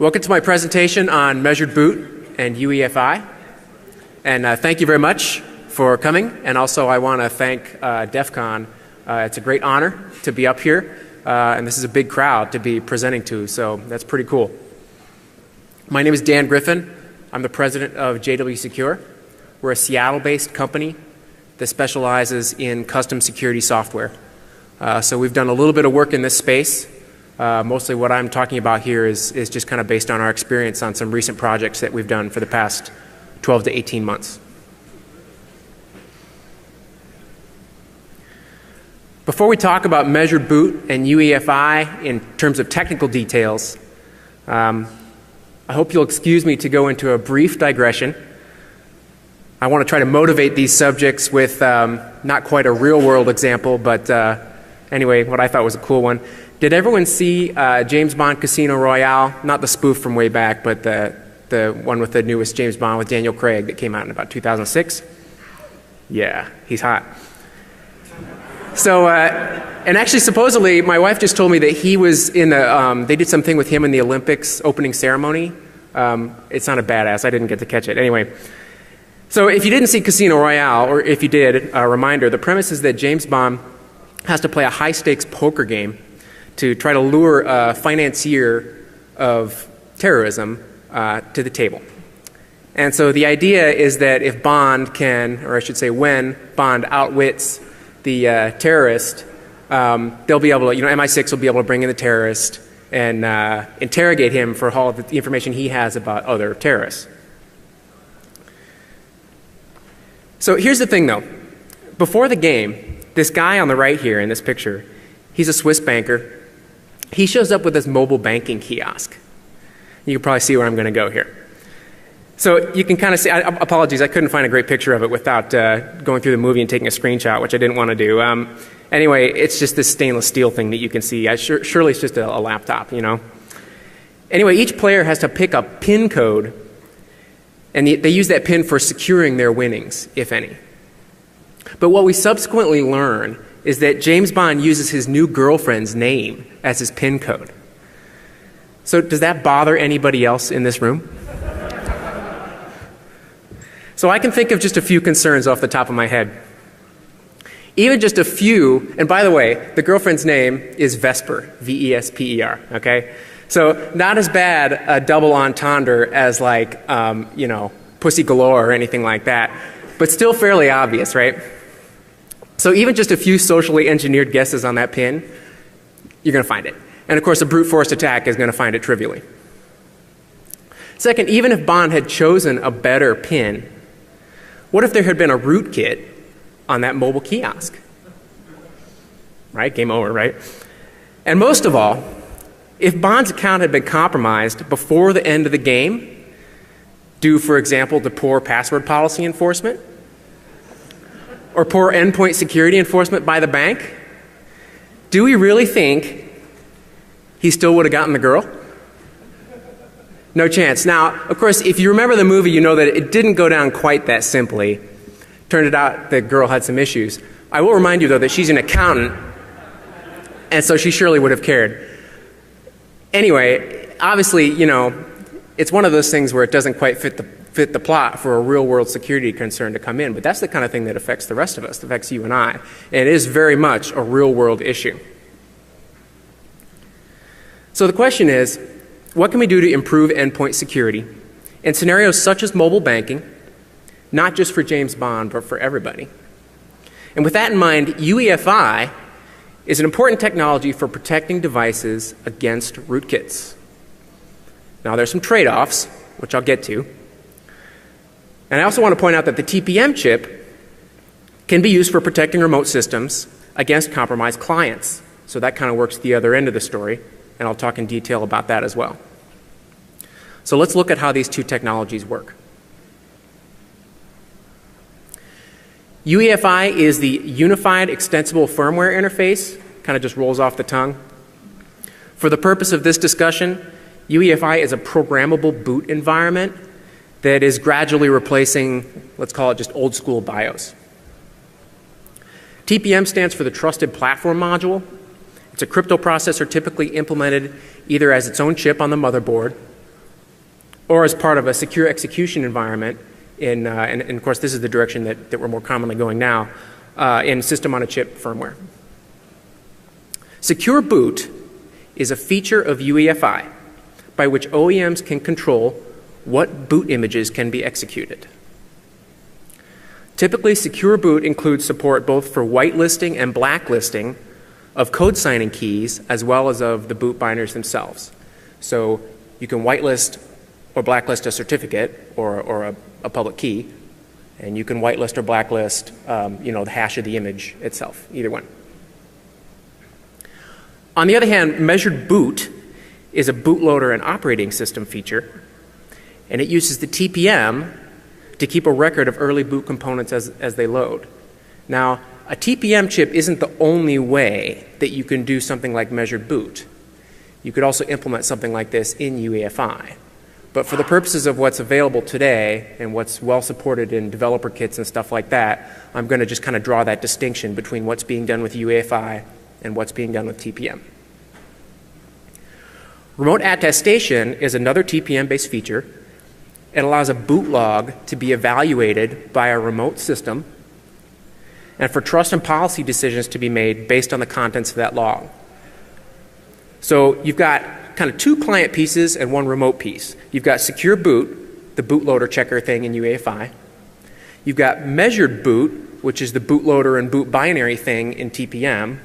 Welcome to my presentation on Measured Boot and UEFI. And thank you very much for coming. And also I want to thank DEFCON. It's a great honor to be up here. And this is a big crowd to be presenting to, so that's pretty cool. My name is Dan Griffin. I'm the president of JW Secure. We're a Seattle-based company that specializes in custom security software. So we've done a little bit of work in this space. Mostly what I'm talking about here is just kind of based on our experience on some recent projects that we've done for the past 12 to 18 months. Before we talk about Measured Boot and UEFI in terms of technical details, I hope you'll excuse me to go into a brief digression. I want to try to motivate these subjects with not quite a real-world example, but anyway, what I thought was a cool one. Did everyone see James Bond Casino Royale? Not the spoof from way back, but the one with the newest James Bond with Daniel Craig that came out in about 2006? Yeah, he's hot. So, and actually supposedly my wife just told me that he was in the, they did something with him in the Olympics opening ceremony. It sounded badass. I didn't get to catch it. Anyway. So if you didn't see Casino Royale, or if you did, a reminder, the premise is that James Bond has to play a high-stakes poker game to try to lure a financier of terrorism to the table. And so the idea is that if Bond can, or I should say when Bond outwits the terrorist, they'll be able to, MI6 will be able to bring in the terrorist and interrogate him for all of the information he has about other terrorists. So here's the thing though. Before the game, this guy on the right here in this picture, he's a Swiss banker. He shows up with this mobile banking kiosk. You can probably see where I'm going to go here. So you can kind of see, apologies, I couldn't find a great picture of it without going through the movie and taking a screenshot, which I didn't want to do. Anyway, it's just this stainless steel thing that you can see. Surely it's just a laptop, Anyway, each player has to pick a PIN code, and they use that PIN for securing their winnings, if any. But what we subsequently learn is that James Bond uses his new girlfriend's name as his PIN code. So does that bother anybody else in this room? So I can think of just a few concerns off the top of my head. Even just a few, and by the way, the girlfriend's name is Vesper, V-E-S-P-E-R, okay? So not as bad a double entendre as like, Pussy Galore or anything like that, but still fairly obvious, right? So even just a few socially engineered guesses on that pin, you're going to find it. And of course, a brute force attack is going to find it trivially. Second, even if Bond had chosen a better pin, what if there had been a rootkit on that mobile kiosk? Right? Game over, right? And most of all, if Bond's account had been compromised before the end of the game, due, for example, to poor password policy enforcement, or poor endpoint security enforcement by the bank, do we really think he still would have gotten the girl? No chance. Now, of course, if you remember the movie, you know that it didn't go down quite that simply. Turned out the girl had some issues. I will remind you, though, that she's an accountant, and so she surely would have cared. Anyway, obviously, it's one of those things where it doesn't quite fit the plot for a real-world security concern to come in, but that's the kind of thing that affects the rest of us, affects you and I, and it is very much a real-world issue. So the question is, what can we do to improve endpoint security in scenarios such as mobile banking, not just for James Bond, but for everybody? And with that in mind, UEFI is an important technology for protecting devices against rootkits. Now there's some trade-offs, which I'll get to. And I also want to point out that the TPM chip can be used for protecting remote systems against compromised clients. So that kind of works the other end of the story, and I'll talk in detail about that as well. So let's look at how these two technologies work. UEFI is the Unified Extensible Firmware Interface, kind of just rolls off the tongue. For the purpose of this discussion, UEFI is a programmable boot environment that is gradually replacing, let's call it just old school BIOS. TPM stands for the Trusted Platform Module. It's a crypto processor typically implemented either as its own chip on the motherboard or as part of a secure execution environment and of course this is the direction that we're more commonly going now, in system-on-a-chip firmware. Secure Boot is a feature of UEFI by which OEMs can control what boot images can be executed. Typically, Secure Boot includes support both for whitelisting and blacklisting of code signing keys as well as of the boot binders themselves. So you can whitelist or blacklist a certificate or a public key, and you can whitelist or blacklist the hash of the image itself, either one. On the other hand, Measured Boot is a bootloader and operating system feature, and it uses the TPM to keep a record of early boot components as they load. Now, a TPM chip isn't the only way that you can do something like Measured Boot. You could also implement something like this in UEFI. But for the purposes of what's available today and what's well supported in developer kits and stuff like that, I'm going to just kind of draw that distinction between what's being done with UEFI and what's being done with TPM. Remote attestation is another TPM-based feature. It allows a boot log to be evaluated by a remote system and for trust and policy decisions to be made based on the contents of that log. So you've got kind of two client pieces and one remote piece. You've got Secure Boot, the bootloader checker thing in UEFI. You've got Measured Boot, which is the bootloader and boot binary thing in TPM.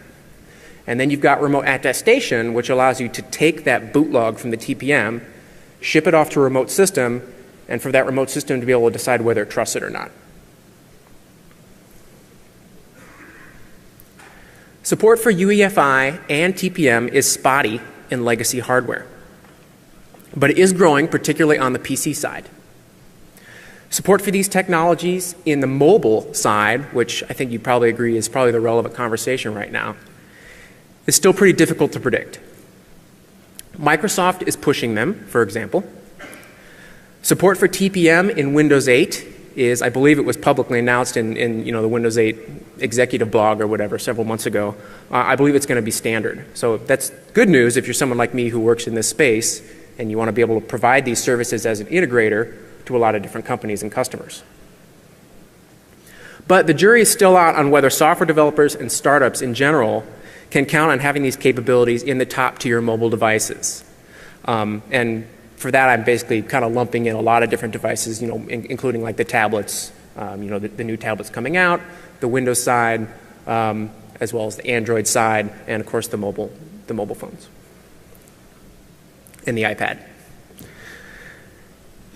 And then you've got remote attestation, which allows you to take that boot log from the TPM, ship it off to a remote system, and for that remote system to be able to decide whether it trusts it or not. Support for UEFI and TPM is spotty in legacy hardware, but it is growing, particularly on the PC side. Support for these technologies in the mobile side, which I think you probably agree is probably the relevant conversation right now, is still pretty difficult to predict. Microsoft is pushing them, for example. Support for TPM in Windows 8 is, I believe it was publicly announced in the Windows 8 executive blog or whatever several months ago. I believe it's going to be standard. So that's good news if you're someone like me who works in this space and you want to be able to provide these services as an integrator to a lot of different companies and customers. But the jury is still out on whether software developers and startups in general can count on having these capabilities in the top tier mobile devices. And for that, I'm basically kind of lumping in a lot of different devices, including like the tablets, the new tablets coming out, the Windows side, as well as the Android side, and of course the mobile phones and the iPad.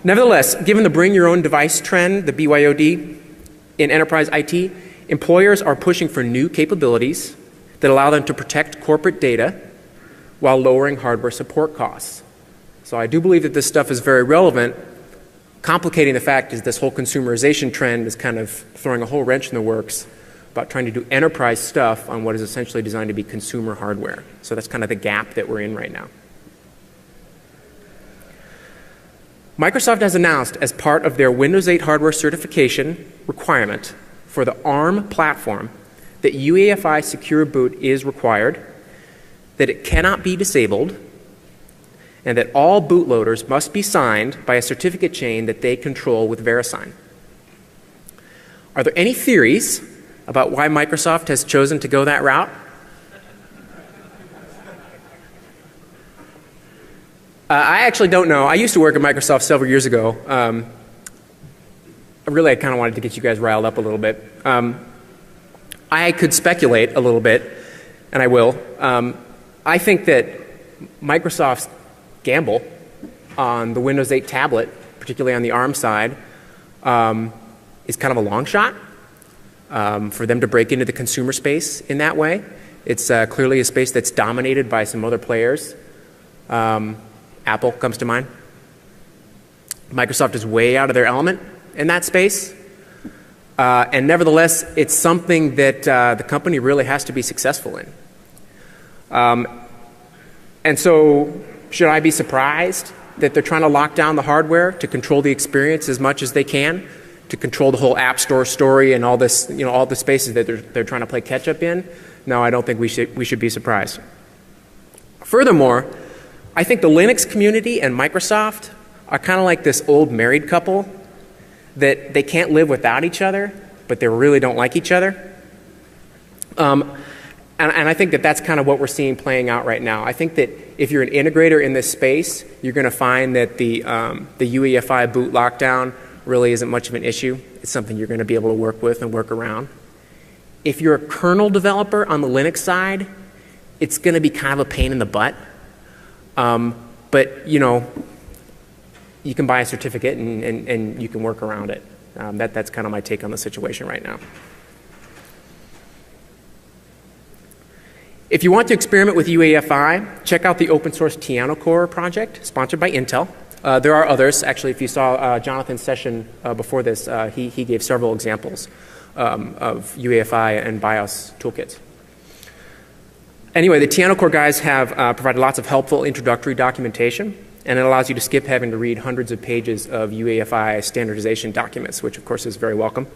Nevertheless, given the bring your own device trend, the BYOD, in enterprise IT, employers are pushing for new capabilities that allow them to protect corporate data while lowering hardware support costs. So I do believe that this stuff is very relevant. Complicating the fact is this whole consumerization trend is kind of throwing a whole wrench in the works about trying to do enterprise stuff on what is essentially designed to be consumer hardware. So that's kind of the gap that we're in right now. Microsoft has announced as part of their Windows 8 hardware certification requirement for the ARM platform that UEFI Secure Boot is required, that it cannot be disabled, and that all bootloaders must be signed by a certificate chain that they control with VeriSign. Are there any theories about why Microsoft has chosen to go that route? I actually don't know. I used to work at Microsoft several years ago. I kind of wanted to get you guys riled up a little bit. I could speculate a little bit, and I will. I think that Microsoft's gamble on the Windows 8 tablet, particularly on the ARM side, is kind of a long shot for them to break into the consumer space in that way. It's clearly a space that's dominated by some other players. Apple comes to mind. Microsoft is way out of their element in that space. And nevertheless, it's something that the company really has to be successful in. And so, should I be surprised that they're trying to lock down the hardware to control the experience as much as they can, to control the whole App Store story and all this, all the spaces that they're trying to play catch up in? No, I don't think we should be surprised. Furthermore, I think the Linux community and Microsoft are kind of like this old married couple that they can't live without each other, but they really don't like each other. And I think that that's kind of what we're seeing playing out right now. I think that if you're an integrator in this space, you're going to find that the UEFI boot lockdown really isn't much of an issue. It's something you're going to be able to work with and work around. If you're a kernel developer on the Linux side, it's going to be kind of a pain in the butt. But, you know, you can buy a certificate and you can work around it. That's kind of my take on the situation right now. If you want to experiment with UEFI, check out the open source Tiano Core project, sponsored by Intel. There are others. Actually, if you saw Jonathan's session before this, he gave several examples of UEFI and BIOS toolkits. Anyway, the Tiano Core guys have provided lots of helpful introductory documentation, and it allows you to skip having to read hundreds of pages of UEFI standardization documents, which of course is very welcome.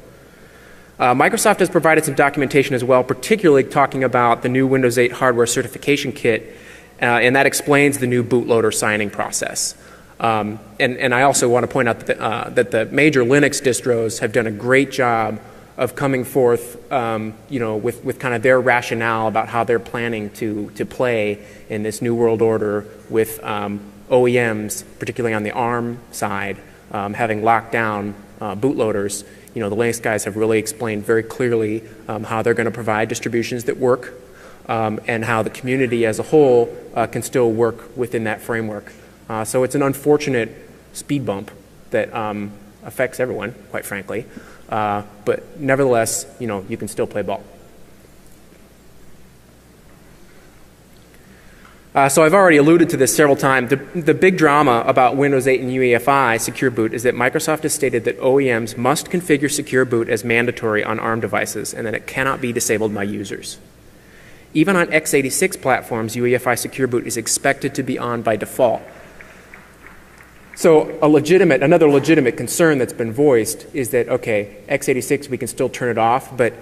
Microsoft has provided some documentation as well, particularly talking about the new Windows 8 hardware certification kit, and that explains the new bootloader signing process. And I also want to point out that the major Linux distros have done a great job of coming forth, you know, with kind of their rationale about how they're planning to play in this new world order with OEMs, particularly on the ARM side, having locked down bootloaders. You know, the Linux guys have really explained very clearly how they're going to provide distributions that work and how the community as a whole can still work within that framework. So it's an unfortunate speed bump that affects everyone, quite frankly. But nevertheless, you know, you can still play ball. So I've already alluded to this several times. The big drama about Windows 8 and UEFI Secure Boot is that Microsoft has stated that OEMs must configure Secure Boot as mandatory on ARM devices and that it cannot be disabled by users. Even on x86 platforms, UEFI Secure Boot is expected to be on by default. So another legitimate concern that's been voiced is that, okay, x86 we can still turn it off, but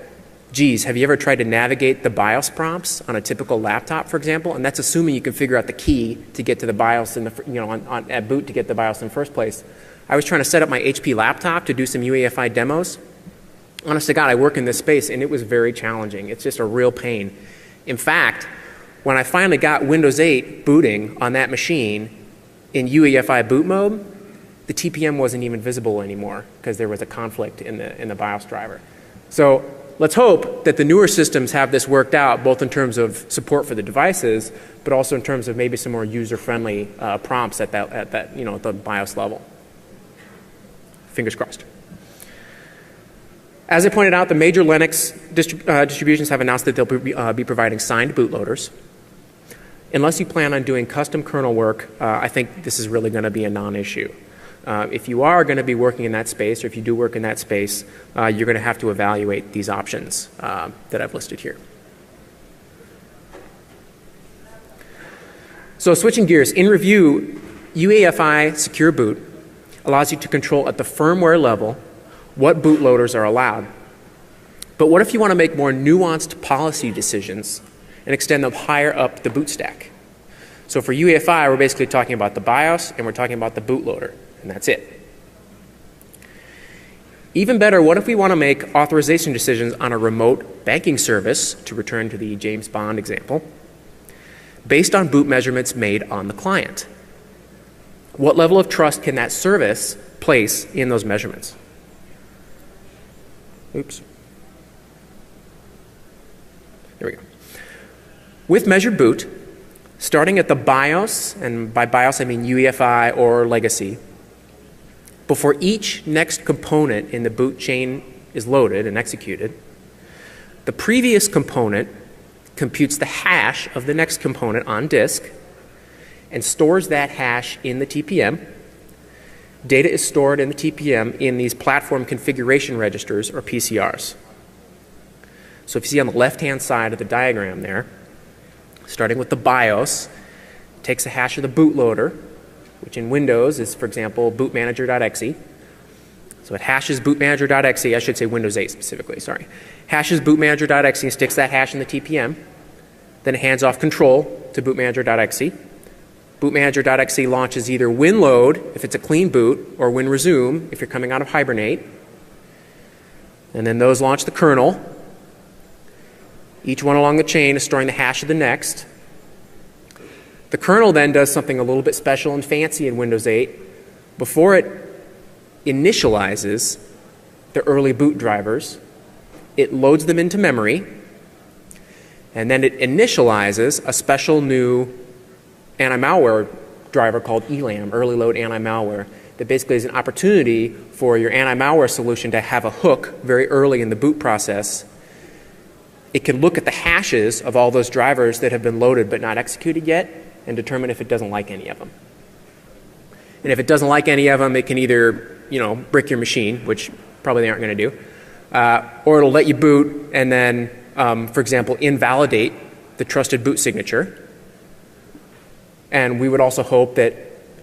geez, have you ever tried to navigate the BIOS prompts on a typical laptop, for example? And that's assuming you can figure out the key to get to the BIOS in the, you know, at boot to get the BIOS in the first place. I was trying to set up my HP laptop to do some UEFI demos. Honest to God, I work in this space and it was very challenging. It's just a real pain. In fact, when I finally got Windows 8 booting on that machine in UEFI boot mode, the TPM wasn't even visible anymore because there was a conflict in the BIOS driver. So let's hope that the newer systems have this worked out, both in terms of support for the devices, but also in terms of maybe some more user-friendly prompts at that, you know, at the BIOS level. Fingers crossed. As I pointed out, the major Linux distributions have announced that they'll be providing signed bootloaders. Unless you plan on doing custom kernel work, I think this is really going to be a non-issue. If you are going to be working in that space, or if you do work in that space, you're going to have to evaluate these options that I've listed here. So switching gears, in review, UEFI Secure Boot allows you to control at the firmware level what bootloaders are allowed. But what if you want to make more nuanced policy decisions and extend them higher up the boot stack? So for UEFI, we're basically talking about the BIOS and we're talking about the bootloader, and that's it. Even better, what if we want to make authorization decisions on a remote banking service, to return to the James Bond example, based on boot measurements made on the client? What level of trust can that service place in those measurements? Oops. There we go. With measured boot, starting at the BIOS, and by BIOS I mean UEFI or legacy, before each next component in the boot chain is loaded and executed, the previous component computes the hash of the next component on disk and stores that hash in the TPM. Data is stored in the TPM in these platform configuration registers, or PCRs. So if you see on the left-hand side of the diagram there, starting with the BIOS, takes the hash of the bootloader, which in Windows is, for example, bootmanager.exe. So it hashes bootmanager.exe, I should say Windows 8 specifically, sorry. Hashes bootmanager.exe and sticks that hash in the TPM. Then it hands off control to bootmanager.exe. bootmanager.exe launches either winload if it's a clean boot or winresume if you're coming out of hibernate. And then those launch the kernel. Each one along the chain is storing the hash of the next. The kernel then does something a little bit special and fancy in Windows 8. Before it initializes the early boot drivers, it loads them into memory, and then it initializes a special new anti-malware driver called ELAM, Early Load Anti-Malware, that basically is an opportunity for your anti-malware solution to have a hook very early in the boot process. It can look at the hashes of all those drivers that have been loaded but not executed yet and determine if it doesn't like any of them. And if it doesn't like any of them, it can either, brick your machine, which probably they aren't going to do, or it'll let you boot and then, for example, invalidate the trusted boot signature. And we would also hope that,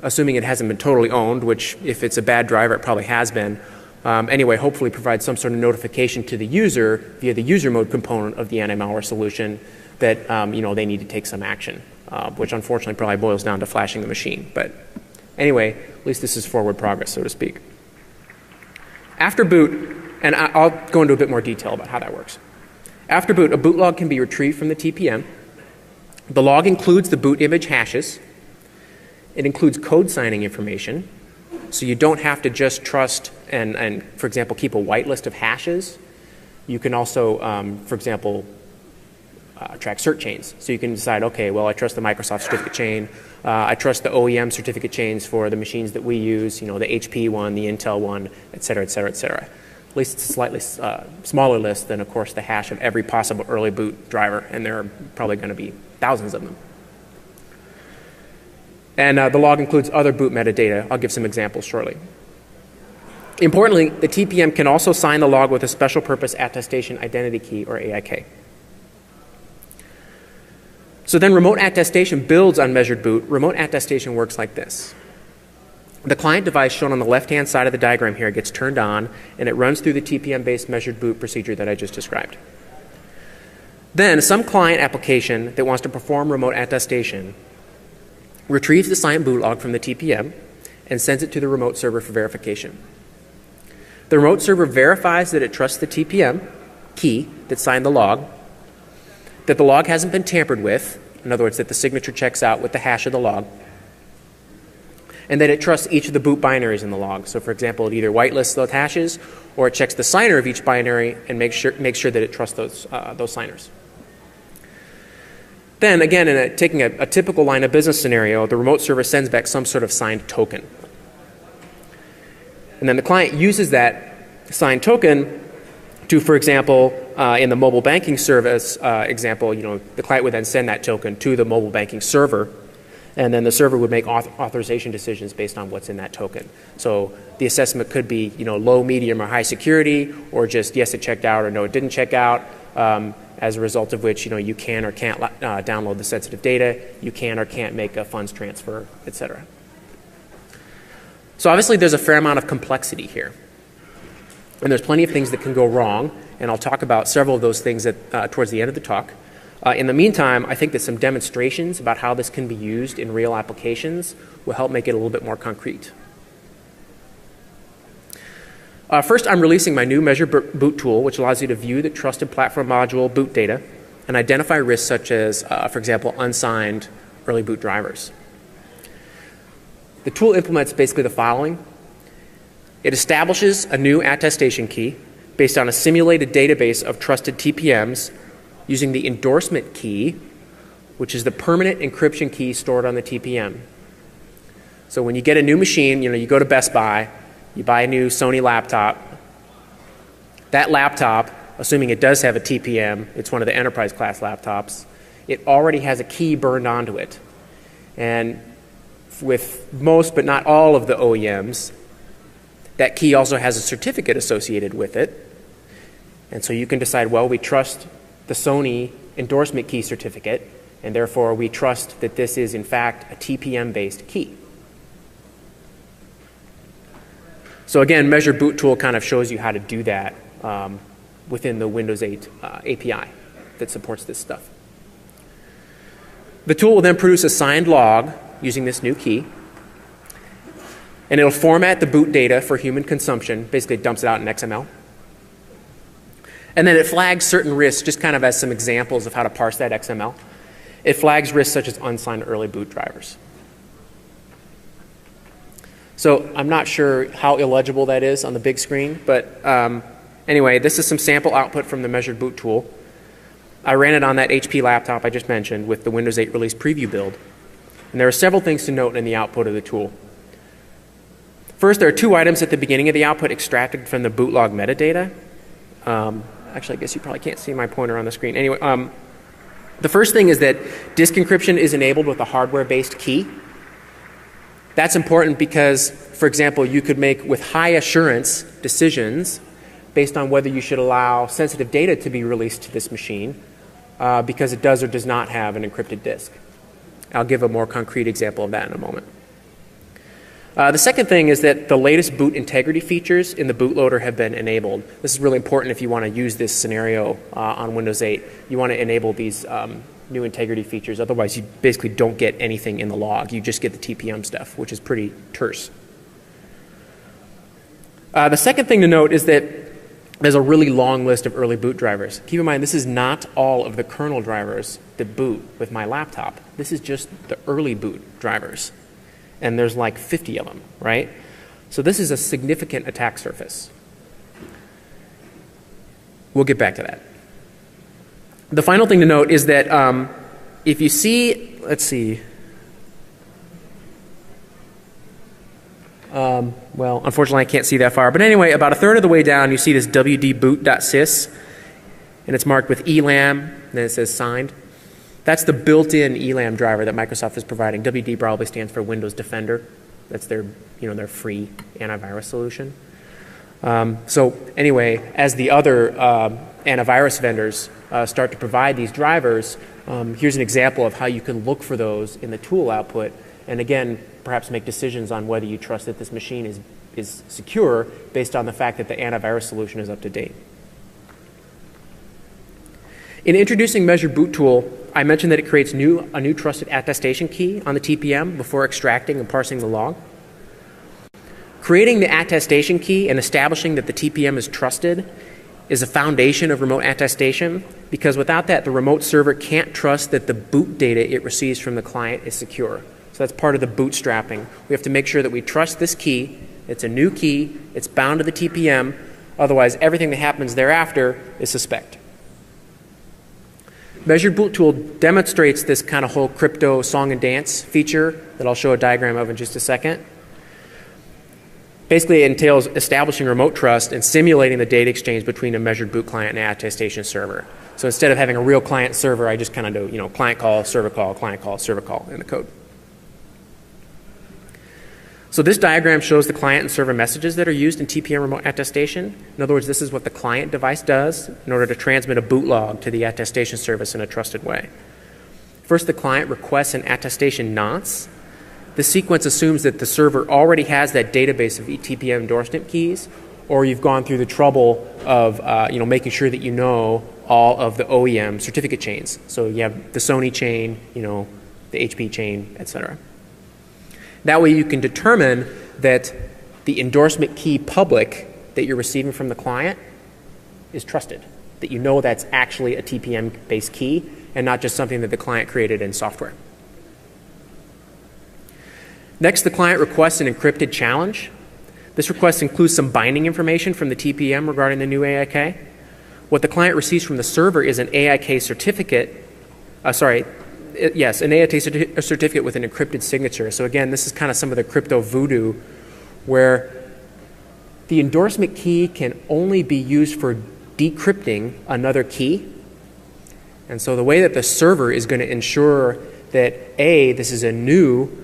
assuming it hasn't been totally owned, which if it's a bad driver, it probably has been, anyway, hopefully provide some sort of notification to the user via the user mode component of the anti-malware solution that they need to take some action, which unfortunately probably boils down to flashing the machine. But anyway, at least this is forward progress, so to speak. After boot, and I'll go into a bit more detail about how that works. After boot, a boot log can be retrieved from the TPM. The log includes the boot image hashes. It includes code signing information, so you don't have to just trust and for example, keep a whitelist of hashes. You can also, for example, track cert chains. So you can decide, okay, well, I trust the Microsoft certificate chain. I trust the OEM certificate chains for the machines that we use, the HP one, the Intel one, et cetera, et cetera, et cetera. At least it's a slightly smaller list than, of course, the hash of every possible early boot driver, and there are probably going to be thousands of them. And the log includes other boot metadata. I'll give some examples shortly. Importantly, the TPM can also sign the log with a special purpose attestation identity key, or AIK. So then remote attestation builds on measured boot. Remote attestation works like this. The client device shown on the left-hand side of the diagram here gets turned on, and it runs through the TPM-based measured boot procedure that I just described. Then some client application that wants to perform remote attestation retrieves the client boot log from the TPM and sends it to the remote server for verification. The remote server verifies that it trusts the TPM key that signed the log, that the log hasn't been tampered with, in other words, that the signature checks out with the hash of the log, and that it trusts each of the boot binaries in the log. So for example, it either whitelists those hashes or it checks the signer of each binary and makes sure that it trusts those signers. Then again, taking a typical line of business scenario, the remote server sends back some sort of signed token. And then the client uses that signed token to, for example, in the mobile banking service example, the client would then send that token to the mobile banking server, and then the server would make authorization decisions based on what's in that token. So the assessment could be, low, medium, or high security, or just yes, it checked out, or no, it didn't check out. As a result of which, you can or can't download the sensitive data, you can or can't make a funds transfer, et cetera. So obviously there's a fair amount of complexity here. And there's plenty of things that can go wrong, and I'll talk about several of those things towards the end of the talk. In the meantime, I think that some demonstrations about how this can be used in real applications will help make it a little bit more concrete. First, I'm releasing my new Measure Boot tool, which allows you to view the trusted platform module boot data and identify risks such as, for example, unsigned early boot drivers. The tool implements basically the following. It establishes a new attestation key based on a simulated database of trusted TPMs using the endorsement key, which is the permanent encryption key stored on the TPM. So when you get a new machine, you go to Best Buy, you buy a new Sony laptop. That laptop, assuming it does have a TPM, it's one of the enterprise class laptops, it already has a key burned onto it. And with most but not all of the OEMs, that key also has a certificate associated with it. And so you can decide, well, we trust the Sony endorsement key certificate, and therefore we trust that this is in fact a TPM-based key. So again, Measure Boot tool kind of shows you how to do that within the Windows 8 API that supports this stuff. The tool will then produce a signed log using this new key. And it'll format the boot data for human consumption, basically dumps it out in XML. And then it flags certain risks, just kind of as some examples of how to parse that XML. It flags risks such as unsigned early boot drivers. So I'm not sure how illegible that is on the big screen, but anyway, this is some sample output from the measured boot tool. I ran it on that HP laptop I just mentioned with the Windows 8 release preview build. And there are several things to note in the output of the tool. First, there are 2 items at the beginning of the output extracted from the boot log metadata. Actually, I guess you probably can't see my pointer on the screen. Anyway, the first thing is that disk encryption is enabled with a hardware-based key. That's important because, for example, you could make with high assurance decisions based on whether you should allow sensitive data to be released to this machine because it does or does not have an encrypted disk. I'll give a more concrete example of that in a moment. The second thing is that the latest boot integrity features in the bootloader have been enabled. This is really important if you want to use this scenario on Windows 8. You want to enable these new integrity features. Otherwise, you basically don't get anything in the log. You just get the TPM stuff, which is pretty terse. The second thing to note is that there's a really long list of early boot drivers. Keep in mind, this is not all of the kernel drivers that boot with my laptop. This is just the early boot drivers. And there's like 50 of them, right? So this is a significant attack surface. We'll get back to that. The final thing to note is that if you see, let's see, well, unfortunately I can't see that far, but anyway, about a third of the way down you see this wdboot.sys, and it's marked with elam, and then it says signed. That's the built-in elam driver that Microsoft is providing. WD probably stands for Windows Defender. That's their, their free antivirus solution. So anyway, as the other antivirus vendors start to provide these drivers, here's an example of how you can look for those in the tool output, and again, perhaps make decisions on whether you trust that this machine is secure based on the fact that the antivirus solution is up to date. In introducing Measured Boot Tool, I mentioned that it creates a new trusted attestation key on the TPM before extracting and parsing the log. Creating the attestation key and establishing that the TPM is trusted is a foundation of remote attestation, because without that, the remote server can't trust that the boot data it receives from the client is secure. So that's part of the bootstrapping. We have to make sure that we trust this key. It's a new key. It's bound to the TPM. Otherwise, everything that happens thereafter is suspect. Measured Boot Tool demonstrates this kind of whole crypto song and dance feature that I'll show a diagram of in just a second. Basically, it entails establishing remote trust and simulating the data exchange between a measured boot client and an attestation server. So instead of having a real client server, I just kind of do, client call, server call in the code. So this diagram shows the client and server messages that are used in TPM remote attestation. In other words, this is what the client device does in order to transmit a boot log to the attestation service in a trusted way. First, the client requests an attestation nonce. This sequence assumes that the server already has that database of TPM endorsement keys, or you've gone through the trouble of making sure that you know all of the OEM certificate chains. So you have the Sony chain, the HP chain, etc. That way you can determine that the endorsement key public that you're receiving from the client is trusted, that you know that's actually a TPM-based key and not just something that the client created in software. Next, the client requests an encrypted challenge. This request includes some binding information from the TPM regarding the new AIK. What the client receives from the server is an AIK certificate, an AIK certificate with an encrypted signature. So again, this is kind of some of the crypto voodoo where the endorsement key can only be used for decrypting another key. And so the way that the server is going to ensure that A, this is a new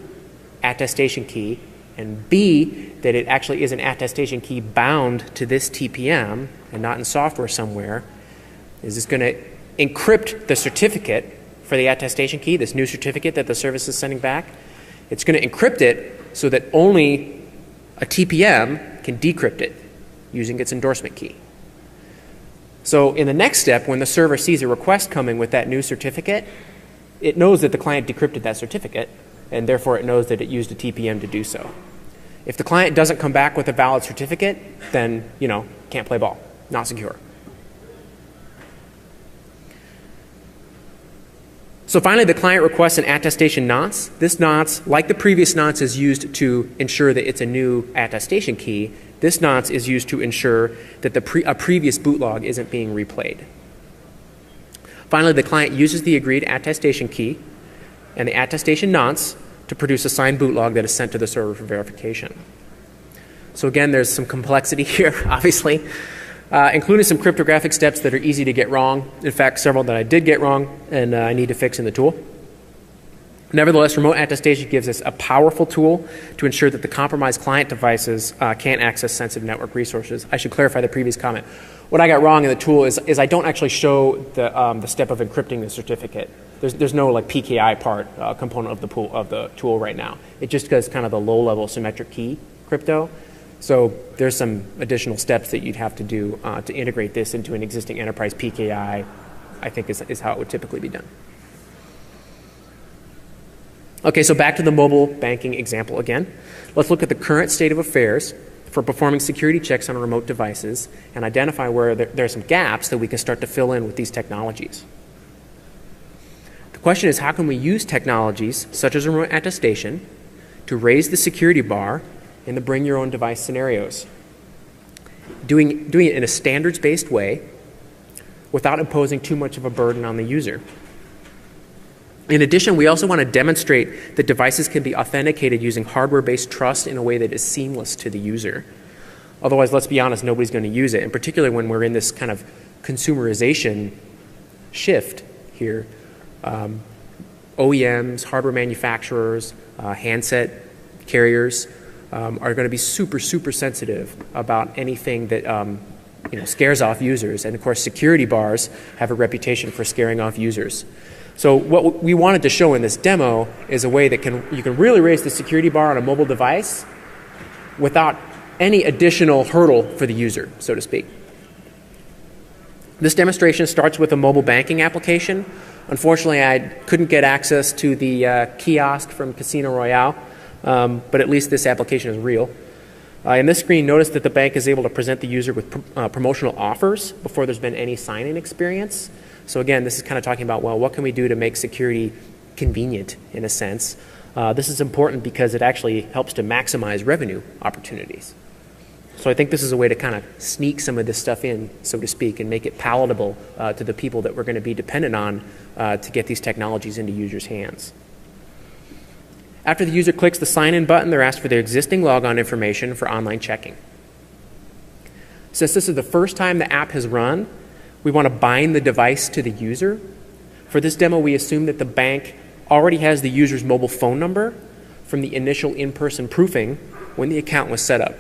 attestation key, and B, that it actually is an attestation key bound to this TPM and not in software somewhere, is it's going to encrypt the certificate for the attestation key, this new certificate that the service is sending back. It's going to encrypt it so that only a TPM can decrypt it using its endorsement key. So in the next step, when the server sees a request coming with that new certificate, it knows that the client decrypted that certificate, and therefore it knows that it used a TPM to do so. If the client doesn't come back with a valid certificate, then, can't play ball, not secure. So finally, the client requests an attestation nonce. This nonce, like the previous nonce, is used to ensure that it's a new attestation key. This nonce is used to ensure that a previous boot log isn't being replayed. Finally, the client uses the agreed attestation key and the attestation nonce to produce a signed boot log that is sent to the server for verification. So again, there's some complexity here, obviously, including some cryptographic steps that are easy to get wrong. In fact, several that I did get wrong and I need to fix in the tool. Nevertheless, remote attestation gives us a powerful tool to ensure that the compromised client devices can't access sensitive network resources. I should clarify the previous comment. What I got wrong in the tool is I don't actually show the step of encrypting the certificate. There's no like PKI part component of the tool right now. It just does kind of the low-level symmetric key crypto. So there's some additional steps that you'd have to do to integrate this into an existing enterprise PKI, I think is how it would typically be done. Okay, so back to the mobile banking example again. Let's look at the current state of affairs for performing security checks on remote devices and identify where there are some gaps that we can start to fill in with these technologies. The question is, how can we use technologies such as remote attestation to raise the security bar in the bring your own device scenarios? Doing it in a standards-based way without imposing too much of a burden on the user. In addition, we also want to demonstrate that devices can be authenticated using hardware-based trust in a way that is seamless to the user. Otherwise, let's be honest, nobody's going to use it, and particularly when we're in this kind of consumerization shift here. OEMs, hardware manufacturers, handset carriers are going to be super, super sensitive about anything that scares off users. And of course, security bars have a reputation for scaring off users. So what we wanted to show in this demo is a way that you can really raise the security bar on a mobile device without any additional hurdle for the user, so to speak. This demonstration starts with a mobile banking application. Unfortunately, I couldn't get access to the kiosk from Casino Royale, but at least this application is real. In this screen, notice that the bank is able to present the user with promotional offers before there's been any sign-in experience. So again, this is kind of talking about, well, what can we do to make security convenient in a sense? This is important because it actually helps to maximize revenue opportunities. So I think this is a way to kind of sneak some of this stuff in, so to speak, and make it palatable to the people that we're going to be dependent on to get these technologies into users' hands. After the user clicks the sign-in button, they're asked for their existing logon information for online checking. Since this is the first time the app has run, we want to bind the device to the user. For this demo, we assume that the bank already has the user's mobile phone number from the initial in-person proofing when the account was set up.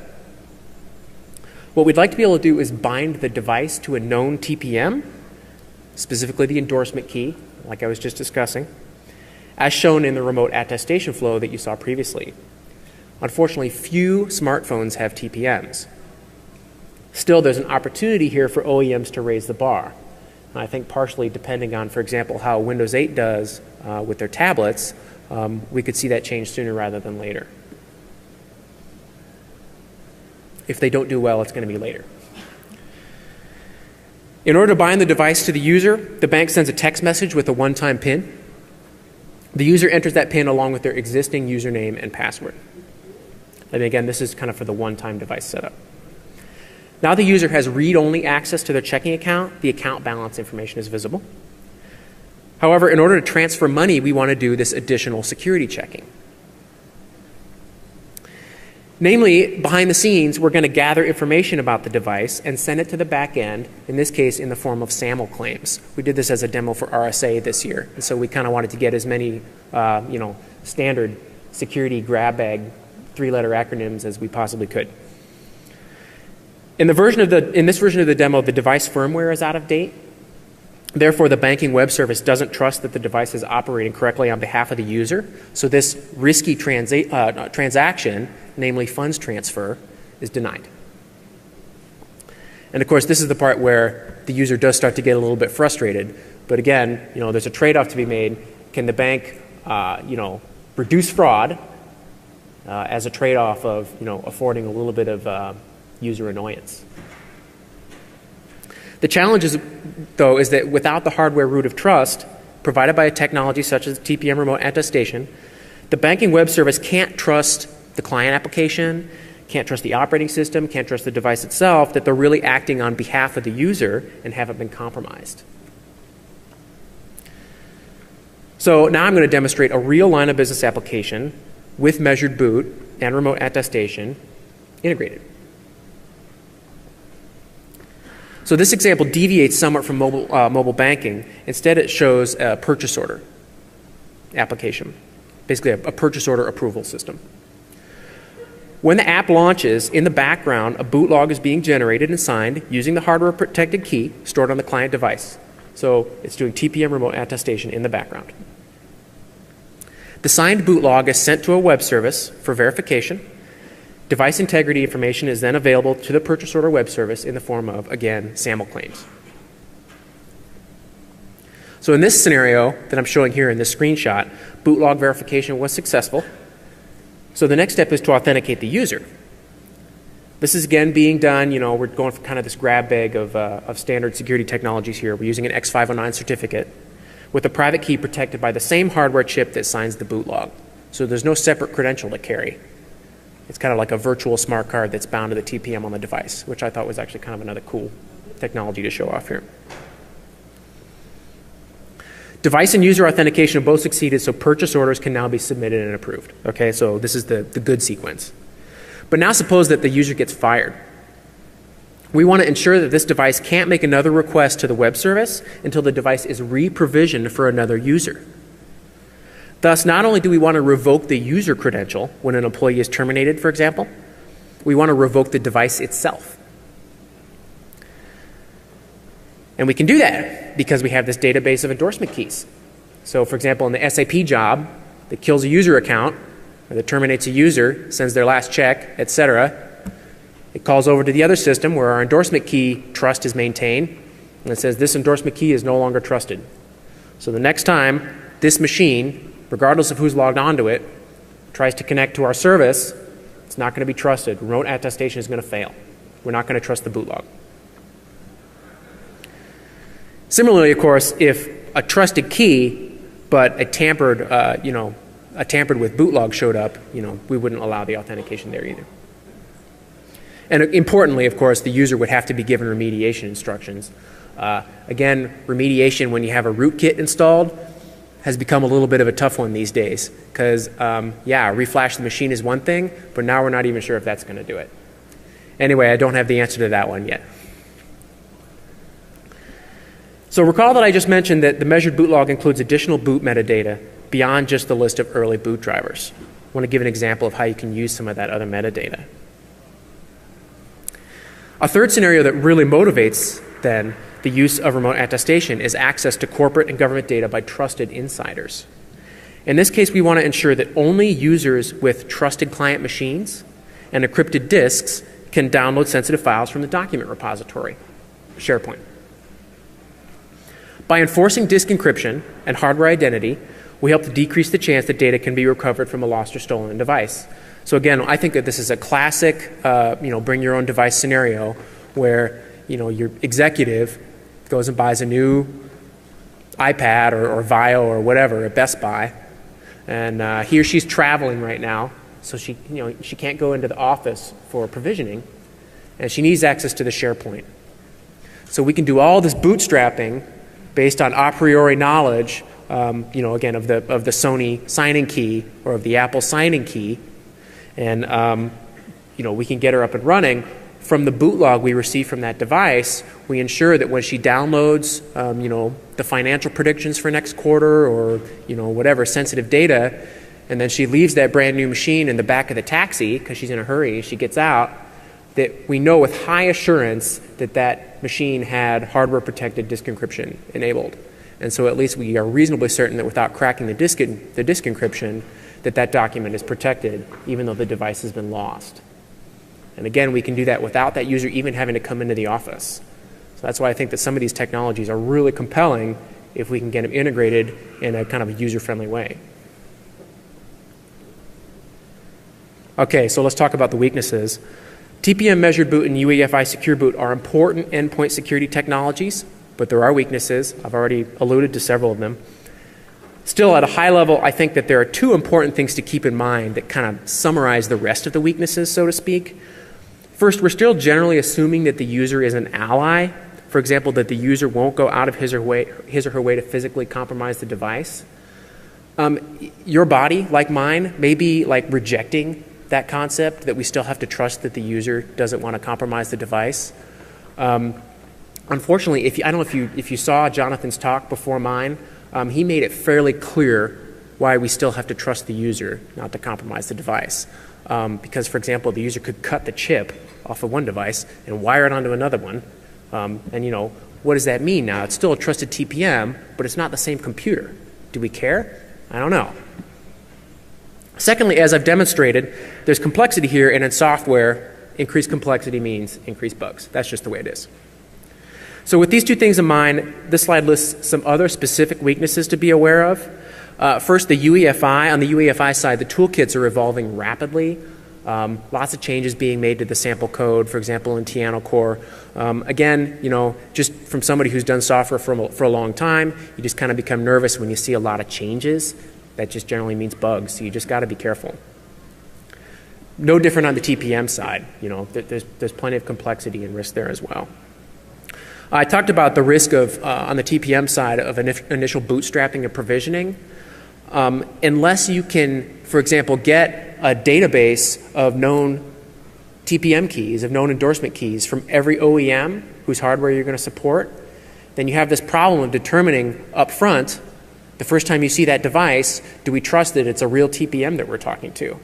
What we'd like to be able to do is bind the device to a known TPM, specifically the endorsement key, like I was just discussing, as shown in the remote attestation flow that you saw previously. Unfortunately, few smartphones have TPMs. Still, there's an opportunity here for OEMs to raise the bar. And I think partially depending on, for example, how Windows 8 does with their tablets, we could see that change sooner rather than later. If they don't do well, it's going to be later. In order to bind the device to the user, the bank sends a text message with a one-time PIN. The user enters that PIN along with their existing username and password. And again, this is kind of for the one-time device setup. Now the user has read-only access to their checking account. The account balance information is visible. However, in order to transfer money, we want to do this additional security checking. Namely, behind the scenes, we're going to gather information about the device and send it to the back end, in this case in the form of SAML claims. We did this as a demo for RSA this year, and so we kind of wanted to get as many standard security grab bag three-letter acronyms as we possibly could. In this version of the demo, the device firmware is out of date. Therefore, the banking web service doesn't trust that the device is operating correctly on behalf of the user. So this risky transaction, namely funds transfer, is denied. And of course, this is the part where the user does start to get a little bit frustrated. But again, there's a trade-off to be made. Can the bank, reduce fraud as a trade-off of affording a little bit of user annoyance. The challenge though, is that without the hardware root of trust provided by a technology such as TPM remote attestation, the banking web service can't trust the client application, can't trust the operating system, can't trust the device itself, that they're really acting on behalf of the user and haven't been compromised. So now I'm going to demonstrate a real line of business application with measured boot and remote attestation integrated. So this example deviates somewhat from mobile banking. Instead, it shows a purchase order application, basically a purchase order approval system. When the app launches, in the background, a boot log is being generated and signed using the hardware-protected key stored on the client device. So it's doing TPM remote attestation in the background. The signed boot log is sent to a web service for verification. Device integrity information is then available to the purchase order web service in the form of, again, SAML claims. So in this scenario that I'm showing here in this screenshot, boot log verification was successful. So the next step is to authenticate the user. This is again being done, we're going for kind of this grab bag of standard security technologies here. We're using an X509 certificate with a private key protected by the same hardware chip that signs the boot log. So there's no separate credential to carry. It's kind of like a virtual smart card that's bound to the TPM on the device, which I thought was actually kind of another cool technology to show off here. Device and user authentication have both succeeded, so purchase orders can now be submitted and approved. Okay, so this is the good sequence. But now suppose that the user gets fired. We want to ensure that this device can't make another request to the web service until the device is re-provisioned for another user. Thus, not only do we want to revoke the user credential when an employee is terminated, for example, we want to revoke the device itself. And we can do that because we have this database of endorsement keys. So for example, in the SAP job that kills a user account, or that terminates a user, sends their last check, etc., it calls over to the other system where our endorsement key trust is maintained, and it says this endorsement key is no longer trusted. So the next time this machine, regardless of who's logged onto it, tries to connect to our service, it's not going to be trusted. Remote attestation is going to fail. We're not going to trust the boot log. Similarly, of course, if a trusted key, but a tampered with boot log showed up, we wouldn't allow the authentication there either. And importantly, of course, the user would have to be given remediation instructions. Again, remediation when you have a rootkit installed has become a little bit of a tough one these days because, reflash the machine is one thing, but now we're not even sure if that's going to do it. Anyway, I don't have the answer to that one yet. So recall that I just mentioned that the measured boot log includes additional boot metadata beyond just the list of early boot drivers. I want to give an example of how you can use some of that other metadata. A third scenario that really motivates, then, the use of remote attestation is access to corporate and government data by trusted insiders. In this case, we want to ensure that only users with trusted client machines and encrypted disks can download sensitive files from the document repository, SharePoint. By enforcing disk encryption and hardware identity, we help to decrease the chance that data can be recovered from a lost or stolen device. So again, I think that this is a classic, bring your own device scenario where, your executive goes and buys a new iPad or Vio or whatever at Best Buy, and he or she's traveling right now, so she can't go into the office for provisioning, and she needs access to the SharePoint. So we can do all this bootstrapping based on a priori knowledge, again, of the Sony signing key or of the Apple signing key, and we can get her up and running. From the boot log we receive from that device, we ensure that when she downloads, the financial predictions for next quarter or, whatever sensitive data, and then she leaves that brand new machine in the back of the taxi because she's in a hurry, she gets out, that we know with high assurance that that machine had hardware protected disk encryption enabled. And so at least we are reasonably certain that without cracking the disk encryption, that document is protected even though the device has been lost. And again, we can do that without that user even having to come into the office. So that's why I think that some of these technologies are really compelling if we can get them integrated in a kind of user-friendly way. Okay, so let's talk about the weaknesses. TPM measured boot and UEFI Secure Boot are important endpoint security technologies, but there are weaknesses. I've already alluded to several of them. Still, at a high level, I think that there are two important things to keep in mind that kind of summarize the rest of the weaknesses, so to speak. First, we're still generally assuming that the user is an ally. For example, that the user won't go out of his or her way to physically compromise the device. Your body, like mine, may be like rejecting that concept that we still have to trust that the user doesn't want to compromise the device. Unfortunately, I don't know if you saw Jonathan's talk before mine, he made it fairly clear why we still have to trust the user not to compromise the device. Because, for example, the user could cut the chip off of one device and wire it onto another one. And, you know, what does that mean now? It's still a trusted TPM, but it's not the same computer. Do we care? I don't know. Secondly, as I've demonstrated, there's complexity here, and in software, increased complexity means increased bugs. That's just the way it is. So with these two things in mind, this slide lists some other specific weaknesses to be aware of. First, the UEFI. On the UEFI side, the toolkits are evolving rapidly. Lots of changes being made to the sample code, for example, in Tiano Core. Again, you know, just from somebody who's done software for a long time, you just kind of become nervous when you see a lot of changes. That just generally means bugs, so you just got to be careful. No different on the TPM side. You know, there's plenty of complexity and risk there as well. I talked about the risk of, on the TPM side, of initial bootstrapping and provisioning. Unless you can, for example, get a database of known TPM keys, of known endorsement keys from every OEM whose hardware you're going to support, then you have this problem of determining up front, the first time you see that device, do we trust that it's a real TPM that we're talking to?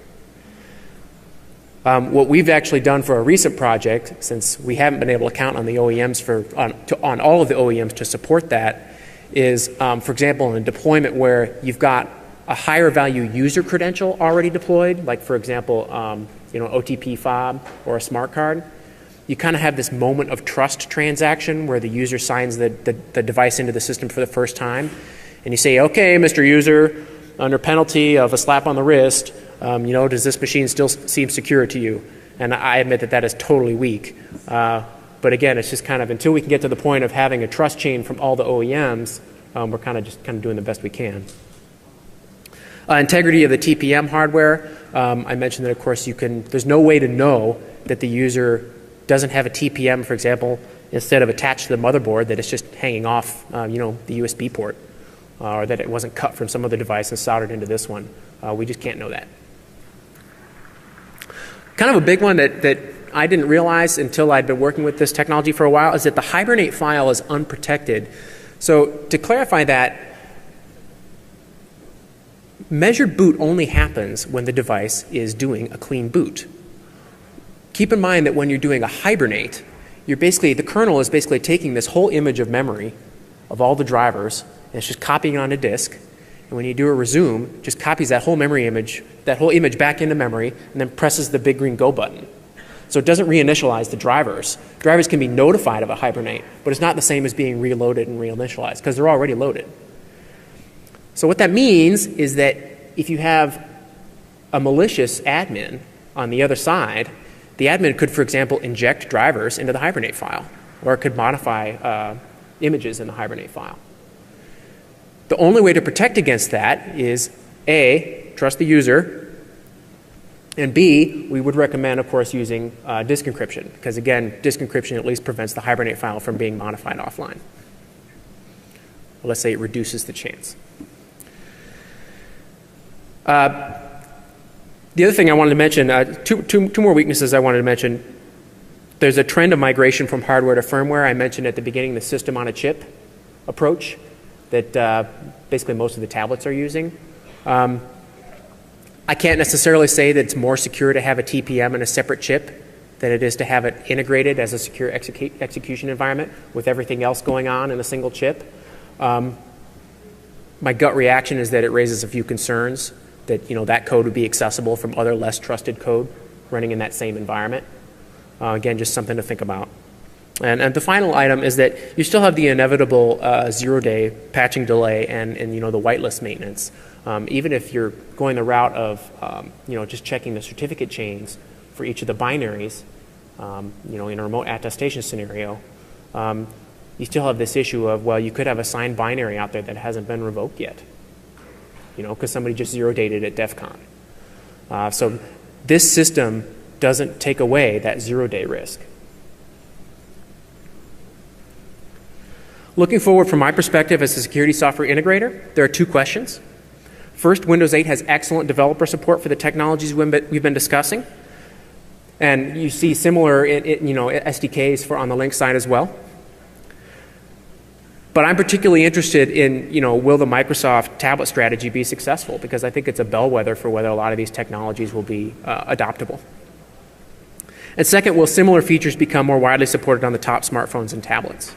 What we've actually done for a recent project, since we haven't been able to count on the OEMs on all of the OEMs to support that, is, for example, in a deployment where you've got a higher value user credential already deployed, like for example, you know, OTP fob or a smart card, you kind of have this moment of trust transaction where the user signs the device into the system for the first time, and you say, okay, Mr. User, under penalty of a slap on the wrist, you know, does this machine still seem secure to you? And I admit that that is totally weak. But again, it's just kind of, until we can get to the point of having a trust chain from all the OEMs, we're kind of doing the best we can. Integrity of the TPM hardware. I mentioned that, of course, there's no way to know that the user doesn't have a TPM, for example, instead of attached to the motherboard, that it's just hanging off, you know, the USB port, or that it wasn't cut from some other device and soldered into this one. We just can't know that. Kind of a big one that I didn't realize until I'd been working with this technology for a while is that the Hibernate file is unprotected. So to clarify that, measured boot only happens when the device is doing a clean boot. Keep in mind that when you're doing a Hibernate, the kernel is basically taking this whole image of memory of all the drivers, and it's just copying it on a disk. And when you do a resume, it just copies that whole image back into memory, and then presses the big green go button. So it doesn't reinitialize the drivers. Drivers can be notified of a Hibernate, but it's not the same as being reloaded and reinitialized because they're already loaded. So what that means is that if you have a malicious admin on the other side, the admin could, for example, inject drivers into the Hibernate file, or it could modify images in the Hibernate file. The only way to protect against that is A, trust the user, and B, we would recommend, of course, using disk encryption, because again, disk encryption at least prevents the Hibernate file from being modified offline. Well, let's say it reduces the chance. The other thing I wanted to mention, two more weaknesses I wanted to mention. There's a trend of migration from hardware to firmware. I mentioned at the beginning the system on a chip approach that basically most of the tablets are using. I can't necessarily say that it's more secure to have a TPM in a separate chip than it is to have it integrated as a secure execution environment with everything else going on in a single chip. My gut reaction is that it raises a few concerns that, you know, that code would be accessible from other less trusted code running in that same environment. Again, just something to think about. And the final item is that you still have the inevitable 0-day patching delay and the whitelist maintenance. Even if you're going the route of just checking the certificate chains for each of the binaries, in a remote attestation scenario, you still have this issue of, well, you could have a signed binary out there that hasn't been revoked yet, because somebody just zero-dated at DEFCON. So this system doesn't take away that 0-day risk. Looking forward from my perspective as a security software integrator, there are two questions. First, Windows 8 has excellent developer support for the technologies we've been discussing. And you see similar SDKs on the Lync side as well. But I'm particularly interested in, will the Microsoft tablet strategy be successful? Because I think it's a bellwether for whether a lot of these technologies will be adoptable. And second, will similar features become more widely supported on the top smartphones and tablets?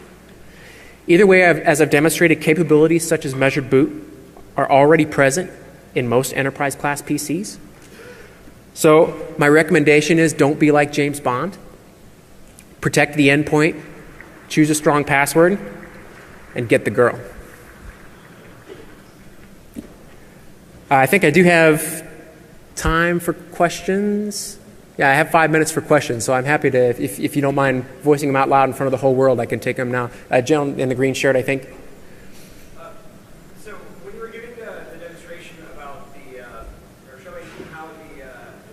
Either way, as I've demonstrated, capabilities such as measured boot are already present in most enterprise-class PCs. So my recommendation is don't be like James Bond. Protect the endpoint, choose a strong password, and get the girl. I think I do have time for questions. Yeah, I have 5 minutes for questions, so I'm happy to, if you don't mind voicing them out loud in front of the whole world, I can take them now. Gentleman in the green shirt, I think. So when you were giving the demonstration about or showing how the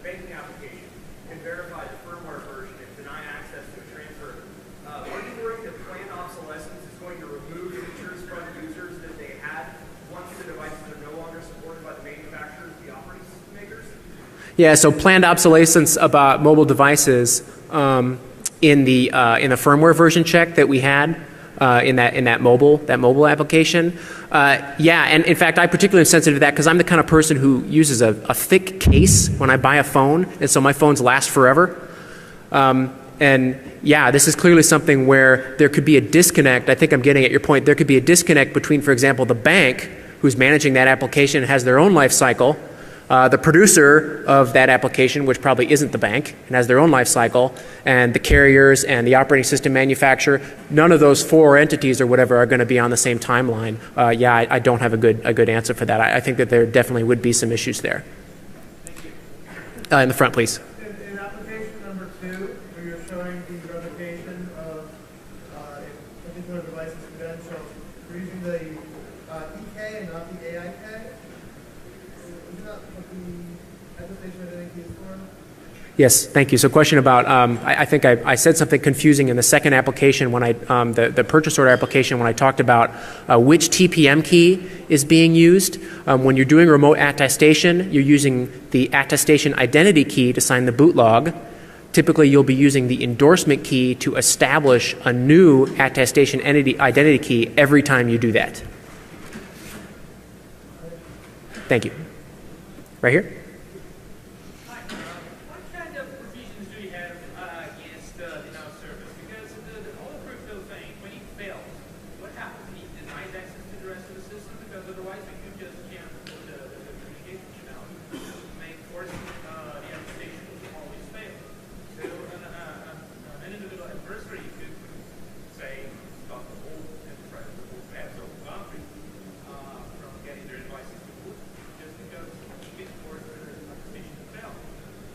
banking application can verify the firmware version and deny access to a transfer, are you worried that planned obsolescence is going to remove features from users that they had once the devices are no longer supported by the manufacturers, the operating system makers? Yeah, so planned obsolescence about mobile devices in the firmware version check that we had in that mobile application. Yeah, and in fact, I particularly am sensitive to that because I'm the kind of person who uses a thick case when I buy a phone, and so my phones last forever. And yeah, this is clearly something where there could be a disconnect. I think I'm getting at your point. There could be a disconnect between, for example, the bank who's managing that application has their own life cycle. The producer of that application, which probably isn't the bank and has their own life cycle, and the carriers and the operating system manufacturer, none of those four entities or whatever are going to be on the same timeline. Yeah, I don't have a good answer for that. I think that there definitely would be some issues there. Thank you. In the front, please. In application number 2, where you're showing the revocation of a particular device's credentials, you're using the EK and not the AIK. Yes, thank you. So question about, I think I said something confusing in the second application when the purchase order application when I talked about which TPM key is being used. When you're doing remote attestation, you're using the attestation identity key to sign the boot log. Typically, you'll be using the endorsement key to establish a new attestation identity key every time you do that. Thank you. Right here.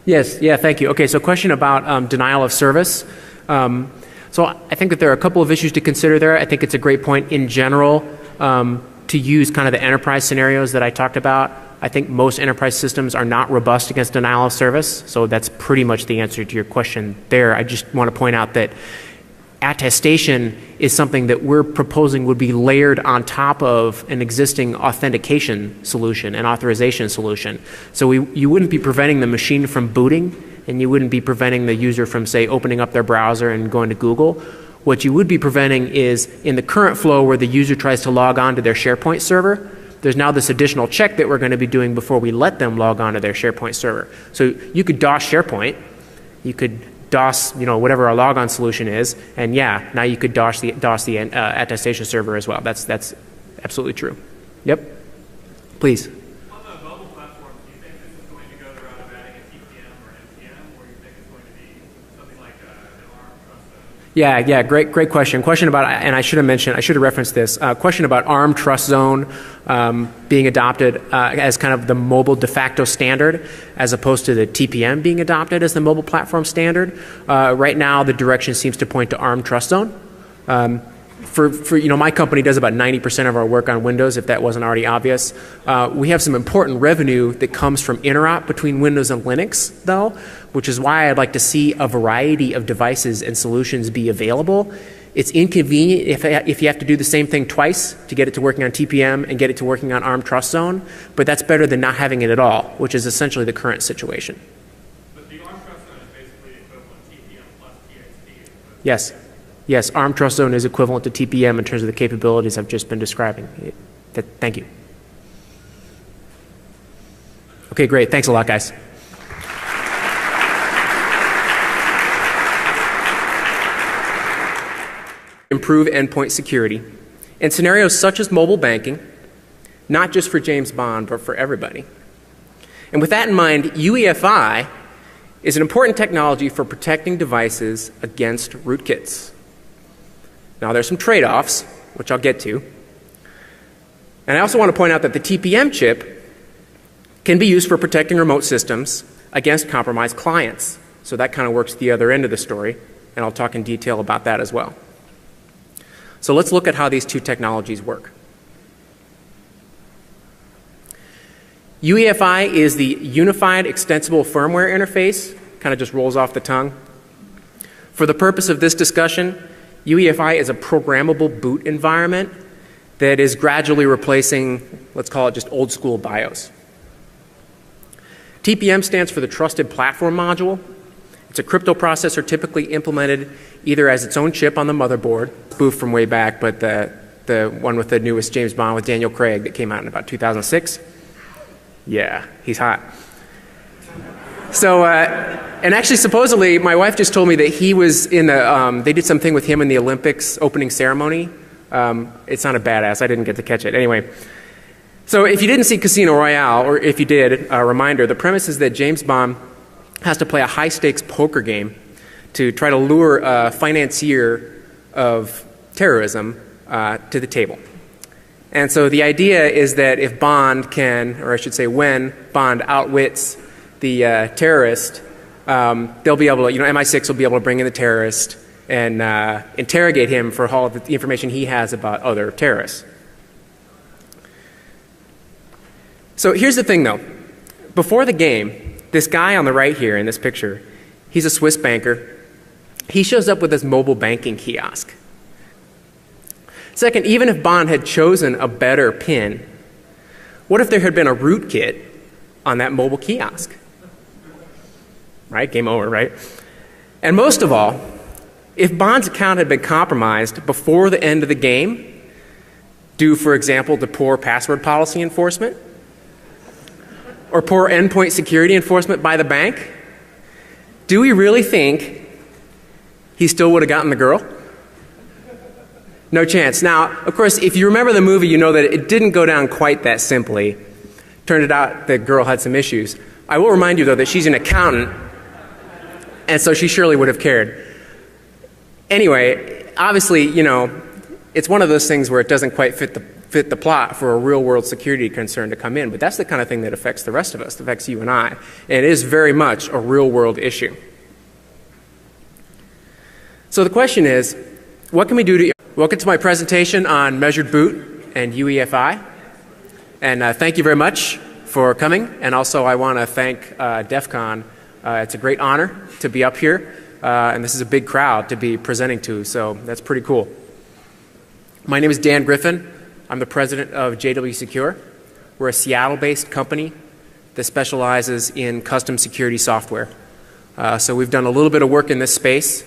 Yes, yeah, thank you. Okay, so question about denial of service. So I think that there are a couple of issues to consider there. I think it's a great point in general to use kind of the enterprise scenarios that I talked about. I think most enterprise systems are not robust against denial of service, so that's pretty much the answer to your question there. I just want to point out that attestation is something that we're proposing would be layered on top of an existing authentication solution, an authorization solution. So you wouldn't be preventing the machine from booting, and you wouldn't be preventing the user from, say, opening up their browser and going to Google. What you would be preventing is in the current flow where the user tries to log on to their SharePoint server, there's now this additional check that we're going to be doing before we let them log on to their SharePoint server. So you could DOS SharePoint, you could DOS, whatever our logon solution is, and yeah, now you could DOS the attestation server as well. That's absolutely true. Yep. Please. On the mobile platform, do you think this is going to go the route of adding a TPM or NPM, or do you think it's going to be something like an ARM trust Yeah, great question. Question about, and I should have referenced this, question about ARM Trust Zone being adopted as kind of the mobile de facto standard as opposed to the TPM being adopted as the mobile platform standard. Right now, the direction seems to point to ARM Trust Zone. For my company does about 90% of our work on Windows, if that wasn't already obvious. We have some important revenue that comes from interop between Windows and Linux, though, which is why I'd like to see a variety of devices and solutions be available. It's inconvenient if you have to do the same thing twice to get it to working on TPM and get it to working on ARM Trust Zone, but that's better than not having it at all, which is essentially the current situation. But the ARM Trust Zone is basically equivalent TPM plus TXT. Yes. Yes, ARM Trust Zone is equivalent to TPM in terms of the capabilities I've just been describing. Thank you. Okay, great. Thanks a lot, guys. Improve endpoint security in scenarios such as mobile banking, not just for James Bond, but for everybody. And with that in mind, UEFI is an important technology for protecting devices against rootkits. Now, there's some trade-offs, which I'll get to. And I also want to point out that the TPM chip can be used for protecting remote systems against compromised clients. So that kind of works the other end of the story, and I'll talk in detail about that as well. So let's look at how these two technologies work. UEFI is the Unified Extensible Firmware Interface, kind of just rolls off the tongue. For the purpose of this discussion, UEFI is a programmable boot environment that is gradually replacing, let's call it just old school BIOS. TPM stands for the Trusted Platform Module. It's a crypto processor typically implemented either as its own chip on the motherboard, spoof from way back, but the one with the newest James Bond with Daniel Craig that came out in about 2006. Yeah, he's hot. So, and actually, supposedly, my wife just told me that he was in the, they did something with him in the Olympics opening ceremony. It sounded badass. I didn't get to catch it. Anyway, so if you didn't see Casino Royale, or if you did, a reminder, the premise is that James Bond has to play a high-stakes poker game to try to lure a financier of terrorism to the table. And so the idea is that if Bond can, or I should say when Bond outwits the terrorist, they'll be able to, MI6 will be able to bring in the terrorist and interrogate him for all of the information he has about other terrorists. So here's the thing, though. Before the game, this guy on the right here in this picture, he's a Swiss banker. He shows up with his mobile banking kiosk. Second, even if Bond had chosen a better PIN, what if there had been a rootkit on that mobile kiosk? Right? Game over, right? And most of all, if Bond's account had been compromised before the end of the game, due, for example, to poor password policy enforcement, or poor endpoint security enforcement by the bank, do we really think he still would have gotten the girl? No chance. Now, of course, if you remember the movie, you know that it didn't go down quite that simply. Turned out the girl had some issues. I will remind you, though, that she's an accountant, and so she surely would have cared. Anyway, obviously, it's one of those things where it doesn't quite fit the plot for a real-world security concern to come in, but that's the kind of thing that affects the rest of us, that affects you and I. And it is very much a real-world issue. So the question is, what can we do to... Welcome to my presentation on measured boot and UEFI. And thank you very much for coming. And also I want to thank DEFCON. It's a great honor to be up here. And this is a big crowd to be presenting to, so that's pretty cool. My name is Dan Griffin. I'm the president of JW Secure. We're a Seattle-based company that specializes in custom security software. So we've done a little bit of work in this space.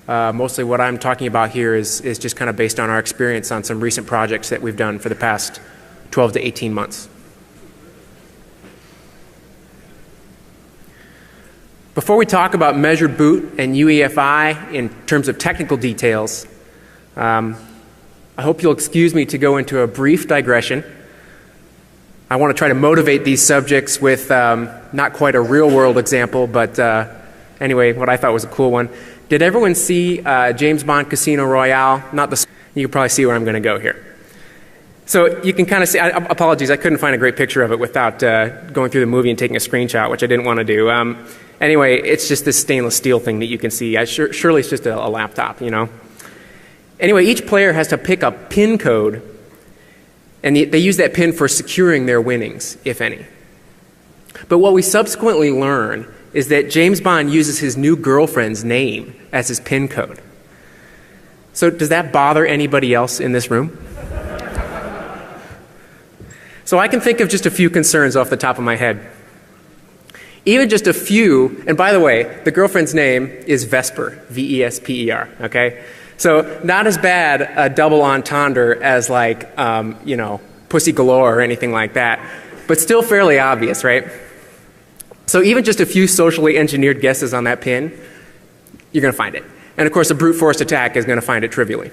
Mostly what I'm talking about here is just kind of based on our experience on some recent projects that we've done for the past 12 to 18 months. Before we talk about measured boot and UEFI in terms of technical details, I hope you'll excuse me to go into a brief digression. I want to try to motivate these subjects with not quite a real-world example, but anyway, what I thought was a cool one. Did everyone see James Bond Casino Royale? Not the. You can probably see where I'm going to go here. So you can kind of see. Apologies, I couldn't find a great picture of it without going through the movie and taking a screenshot, which I didn't want to do. Anyway, it's just this stainless steel thing that you can see. Surely it's just a laptop, you know. Anyway, each player has to pick a PIN code, and they use that PIN for securing their winnings, if any. But what we subsequently learn is that James Bond uses his new girlfriend's name as his PIN code. So does that bother anybody else in this room? So I can think of just a few concerns off the top of my head. Even just a few, and by the way, the girlfriend's name is Vesper, V-E-S-P-E-R, okay? So not as bad a double entendre as like, you know, Pussy Galore or anything like that, but still fairly obvious, right? So even just a few socially engineered guesses on that pin, you're going to find it. And of course, a brute force attack is going to find it trivially.